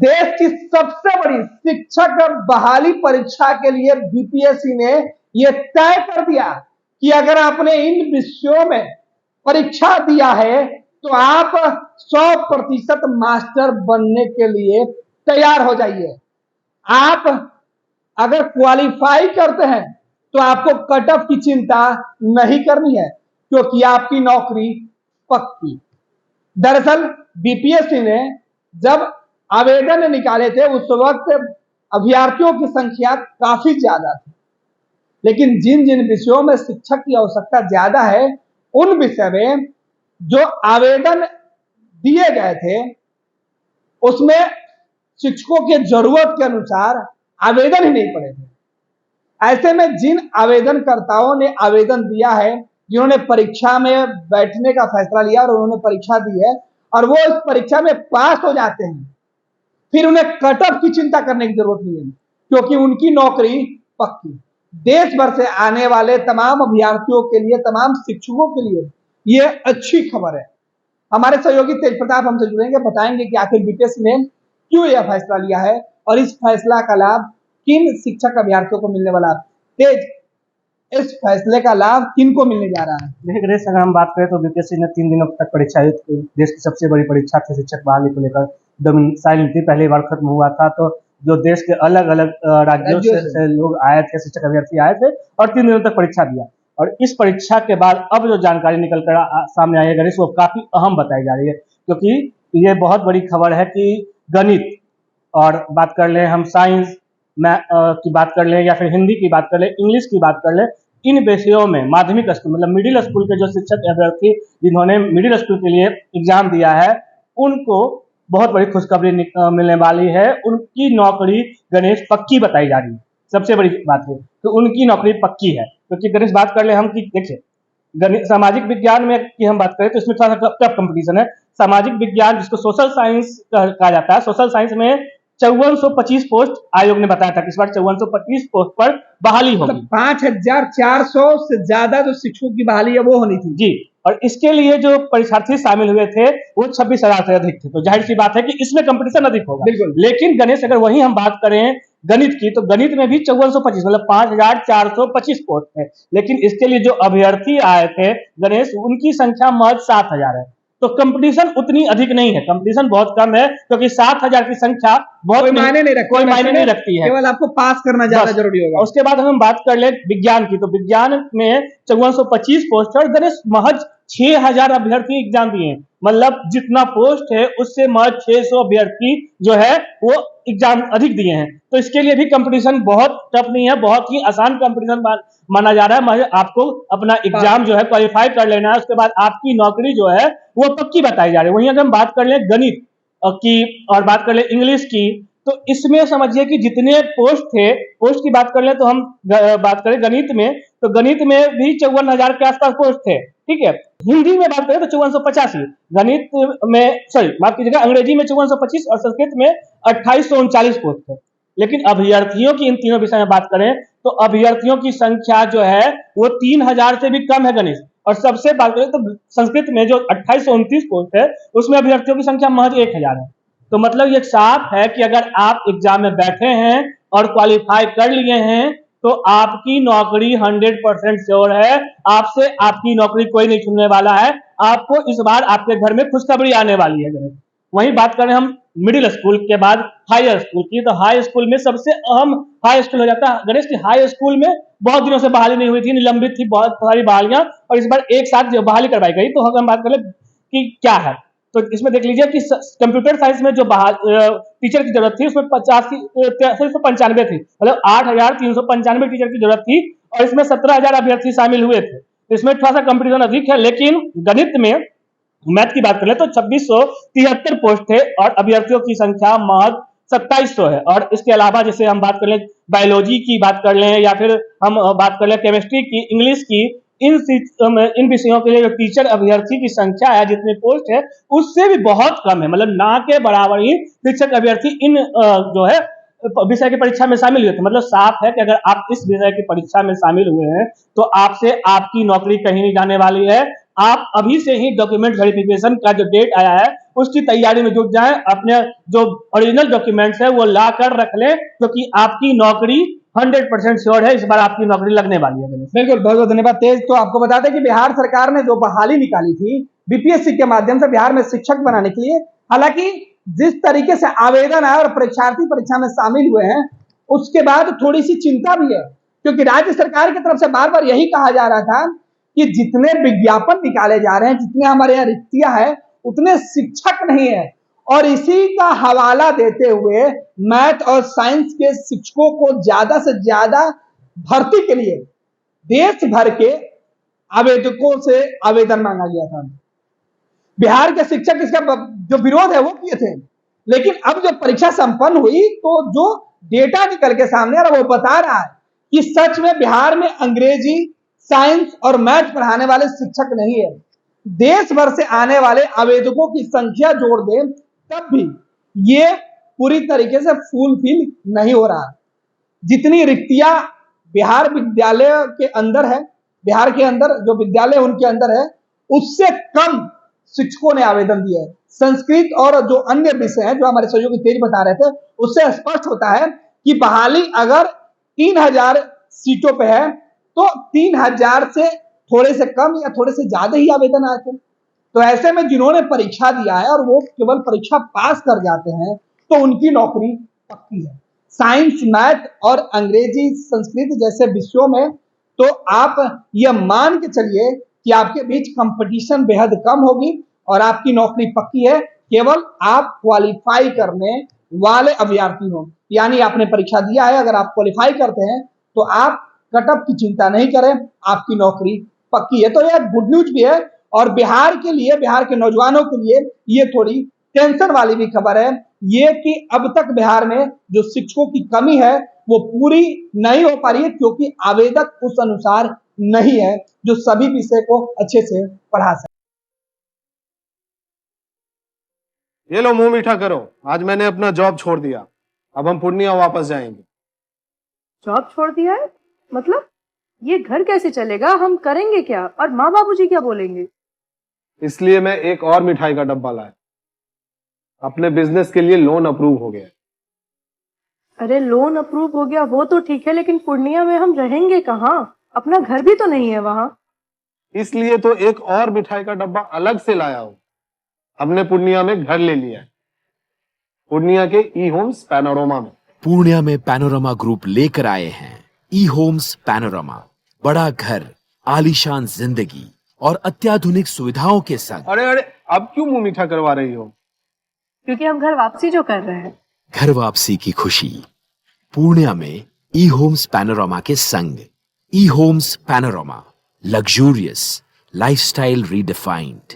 देश की सबसे बड़ी शिक्षक बहाली परीक्षा के लिए बीपीएससी ने यह तय कर दिया कि अगर आपने इन विषयों में परीक्षा दिया है तो आप 100% मास्टर बनने के लिए तैयार हो जाइए। आप अगर क्वालिफाई करते हैं तो आपको कट ऑफ की चिंता नहीं करनी है, क्योंकि आपकी नौकरी पक्की। दरअसल बीपीएससी ने जब आवेदन निकाले थे उस वक्त अभ्यर्थियों की संख्या काफी ज्यादा थी, लेकिन जिन जिन विषयों में शिक्षक की आवश्यकता ज्यादा है उन विषय में जो आवेदन दिए गए थे उसमें शिक्षकों के जरूरत के अनुसार आवेदन ही नहीं पड़े थे। ऐसे में जिन आवेदनकर्ताओं ने आवेदन दिया है, जिन्होंने परीक्षा में बैठने का फैसला लिया और उन्होंने परीक्षा दी है और वो इस परीक्षा में पास हो जाते हैं, फिर उन्हें कट ऑफ की चिंता करने की जरूरत नहीं है, क्योंकि उनकी नौकरी पक्की। देश भर से आने वाले तमाम अभ्यर्थियों के लिए, तमाम शिक्षकों के लिए ये अच्छी खबर है। हमारे सहयोगी तेज प्रताप हमसे जुड़ेंगे, बताएंगे कि आखिर बीपीएससी ने क्यों यह फैसला लिया है और इस फैसला का लाभ किन शिक्षक अभ्यर्थियों को मिलने वाला है। तेज, इस फैसले का लाभ किन को मिलने जा रहा है? देखिए गणेश, अगर हम बात करें तो बीपीएससी ने 3 दिनों तक परीक्षा, देश की सबसे बड़ी परीक्षा थी शिक्षक बहाली को लेकर, साइलेंट थी, पहली बार खत्म हुआ था। तो जो देश के अलग अलग राज्यों से लोग आए थे, शिक्षक अभ्यर्थी आए थे और 3 दिनों तक परीक्षा दिया। और इस परीक्षा के बाद अब जो जानकारी निकल कर सामने आई है गणेश, वो काफी अहम बताई जा रही है, क्योंकि ये बहुत बड़ी खबर है कि गणित, और बात कर लें हम साइंस की बात कर लें या फिर हिंदी की बात कर लें, इंग्लिश की बात कर लें, इन विषयों में माध्यमिक स्कूल मतलब मिडिल स्कूल के जो शिक्षक अभ्यर्थी जिन्होंने मिडिल स्कूल के लिए एग्जाम दिया है, उनको बहुत बड़ी खुशखबरी मिलने वाली है। उनकी नौकरी गणेश पक्की बताई जा रही है। सबसे बड़ी बात है कि उनकी नौकरी पक्की है, क्योंकि गणेश बात कर ले हम कि देखिए सामाजिक विज्ञान में की हम बात करें तो इसमें थोड़ा सा टफ कंपटीशन है। सामाजिक विज्ञान जिसको सोशल साइंस कहा जाता है, सोशल साइंस में 5425 पोस्ट आयोग ने बताया था कि इस बार 5425 पोस्ट पर बहाली होगी। 5400 से ज्यादा जो शिक्षकों की बहाली है वो होनी थी जी। और इसके लिए जो परीक्षार्थी शामिल हुए थे वो 26,000 से अधिक थे, तो जाहिर सी बात है कि इसमें कंपटीशन अधिक होगा। बिल्कुल। लेकिन गणेश, अगर वही हम बात करें गणित की, तो गणित में भी 5425 मतलब 5425 पोस्ट है, लेकिन इसके लिए जो अभ्यर्थी आए थे गणेश, उनकी संख्या महज 7000 है। तो कंपटीशन उतनी अधिक नहीं है, कंपटीशन बहुत कम है, क्योंकि 7000 की संख्या कोई मायने नहीं रखती है, केवल आपको पास करना ज्यादा जरूरी होगा। उसके बाद हम बात कर ले विज्ञान की, तो विज्ञान में 5425 पोस्ट और गणेश महज 6000 अभ्यर्थी एग्जाम दिए हैं। मतलब जितना पोस्ट है उससे महज 600 अभ्यर्थी जो है वो एग्जाम अधिक दिए हैं। तो इसके लिए भी कंपटीशन बहुत टफ नहीं है, बहुत ही आसान कंपटीशन माना जा रहा है। आपको अपना एग्जाम जो है क्वालिफाई कर लेना है, उसके बाद आपकी नौकरी जो है वो पक्की बताई जा रही है। वहीं अगर हम बात कर ले गणित की और बात कर ले इंग्लिश की, तो इसमें समझिए कि जितने पोस्ट थे, पोस्ट की बात कर ले तो हम बात करें गणित में, तो गणित में भी 54,000 के आसपास पोस्ट थे, ठीक है। हिंदी में बात करें तो 5485, गणित में माफ कीजिएगा अंग्रेजी में 5425 और संस्कृत में 2839 पोस्ट थे। लेकिन अभ्यर्थियों की इन तीनों विषय में बात करें तो अभ्यर्थियों की संख्या जो है वो 3000 से भी कम है गणेश। और सबसे बात करें तो संस्कृत में जो 2829 पोस्ट है उसमें अभ्यर्थियों की संख्या महज 1000 है। तो मतलब ये साफ है कि अगर आप एग्जाम में बैठे हैं और क्वालिफाई कर लिए हैं तो आपकी नौकरी 100% श्योर है। आपसे आपकी नौकरी कोई नहीं छीनने वाला है। आपको इस बार आपके घर में खुशखबरी आने वाली है। वहीं बात करें हम मिडिल स्कूल के बाद हाई स्कूल की, तो हाई स्कूल में सबसे अहम हाई स्कूल हो जाता है गणेश की। हाई स्कूल में बहुत दिनों से बहाली नहीं हुई थी, निलंबित थी बहुत सारी बहालियां, और इस बार एक साथ बहाली करवाई गई। तो अगर हम बात करें कि क्या है, तो इसमें देख लीजिए कि कंप्यूटर साइंस में जो टीचर की जरूरत थी उसमें 95 थी, मतलब 8395 टीचर की जरूरत थी, और इसमें 17,000 अभ्यर्थी शामिल हुए थे। तो इसमें थोड़ा सा कंपटीशन अधिक है। लेकिन गणित में मैथ की बात करें तो 2673 पोस्ट थे और अभ्यर्थियों की संख्या महज 2700 है। और इसके अलावा जैसे हम बात कर लें बायोलॉजी की बात कर लें या फिर हम बात कर लें केमिस्ट्री की, इंग्लिश की, इन विषयों के लिए जो टीचर अभ्यर्थी की संख्या है, जितने पोस्ट है उससे भी बहुत कम है, मतलब ना के बराबर ही शिक्षक अभ्यर्थी इन जो है विषय की परीक्षा में शामिल हुए थे। मतलब साफ है कि अगर आप इस विषय की परीक्षा में शामिल हुए हैं तो आपसे आपकी नौकरी कहीं नहीं जाने वाली है। आप अभी से ही डॉक्यूमेंट वेरिफिकेशन का जो डेट आया है उसकी तैयारी में जुट जाएं, अपने जो ओरिजिनल डॉक्यूमेंट्स है वो ला कर रख लें, क्योंकि आपकी नौकरी 100% श्योर है, इस बार आपकी नौकरी लगने वाली है। बिल्कुल, बहुत बहुत धन्यवाद तेज। तो आपको बता दें कि बिहार सरकार ने जो बहाली निकाली थी बीपीएससी के माध्यम से बिहार में शिक्षक बनाने के लिए, हालांकि जिस तरीके से आवेदन आया और परीक्षार्थी परीक्षा में शामिल हुए हैं उसके बाद थोड़ी सी चिंता भी है, क्योंकि राज्य सरकार की तरफ से बार बार यही कहा जा रहा था कि जितने विज्ञापन निकाले जा रहे हैं, जितने हमारे यहाँ रिक्तियां हैं, उतने शिक्षक नहीं है। और इसी का हवाला देते हुए मैथ और साइंस के शिक्षकों को ज्यादा से ज्यादा भर्ती के लिए देश भर के आवेदकों से आवेदन मांगा गया था। बिहार के शिक्षक इसका जो विरोध है वो किए थे, लेकिन अब जब परीक्षा संपन्न हुई तो जो डेटा निकल के सामने आ रहा वो बता रहा है कि सच में बिहार में अंग्रेजी, साइंस और मैथ पढ़ाने वाले शिक्षक नहीं है। देश भर से आने वाले आवेदकों की संख्या जोड़ दें तब भी ये पूरी तरीके से फुलफिल नहीं हो रहा। जितनी रिक्तियां बिहार विद्यालय के अंदर है, बिहार के अंदर जो विद्यालय उनके अंदर है, उससे कम शिक्षकों ने आवेदन दिया है। संस्कृत और जो अन्य विषय हैं जो हमारे सहयोगी तेज बता रहे थे, उससे स्पष्ट होता है कि बहाली अगर 3000 सीटों पे है तो 3000 से थोड़े से कम या थोड़े से ज्यादा ही आवेदन आए थे। तो ऐसे में जिन्होंने परीक्षा दिया है और वो केवल परीक्षा पास कर जाते हैं तो उनकी नौकरी पक्की है। साइंस, मैथ और अंग्रेजी, संस्कृत जैसे विषयों में तो आप यह मान के चलिए कि आपके बीच कंपटीशन बेहद कम होगी और आपकी नौकरी पक्की है, केवल आप क्वालिफाई करने वाले अभ्यर्थी हो। यानी आपने परीक्षा दिया है, अगर आप क्वालिफाई करते हैं तो आप कटअप की चिंता नहीं करें, आपकी नौकरी पक्की है। तो यह गुड न्यूज भी है और बिहार के लिए, बिहार के नौजवानों के लिए ये थोड़ी टेंशन वाली भी खबर है ये कि अब तक बिहार में जो शिक्षकों की कमी है वो पूरी नहीं हो पा रही है, क्योंकि आवेदक उस अनुसार नहीं है जो सभी विषय को अच्छे से पढ़ा सके। ये लो मुंह मीठा करो, आज मैंने अपना जॉब छोड़ दिया, अब हम पूर्णिया वापस जाएंगे। जॉब छोड़ दिया है? मतलब ये घर कैसे चलेगा? हम करेंगे क्या? और माँ बाबूजी क्या बोलेंगे? इसलिए मैं एक और मिठाई का डब्बा लाया। अपने बिजनेस के लिए लोन अप्रूव हो गया। अरे लोन अप्रूव हो गया वो तो ठीक है, लेकिन पूर्णिया में हम रहेंगे कहाँ? अपना घर भी तो नहीं है वहां। इसलिए तो एक और मिठाई का डब्बा अलग से लाया हूं। हमने पूर्णिया में घर ले लिया है, पूर्णिया के ई होम्स पैनोरमा में। पूर्णिया में पैनोरमा ग्रुप लेकर आए हैं ई होम्स पैनोरमा। बड़ा घर, आलीशान जिंदगी और अत्याधुनिक सुविधाओं के संग। अरे अरे, अब क्यों मुंह मीठा करवा रही हो? क्योंकि हम घर वापसी जो कर रहे हैं। घर वापसी की खुशी पूर्णिया में ई होम्स पैनोरमा के संग। ई homes panorama, luxurious lifestyle redefined.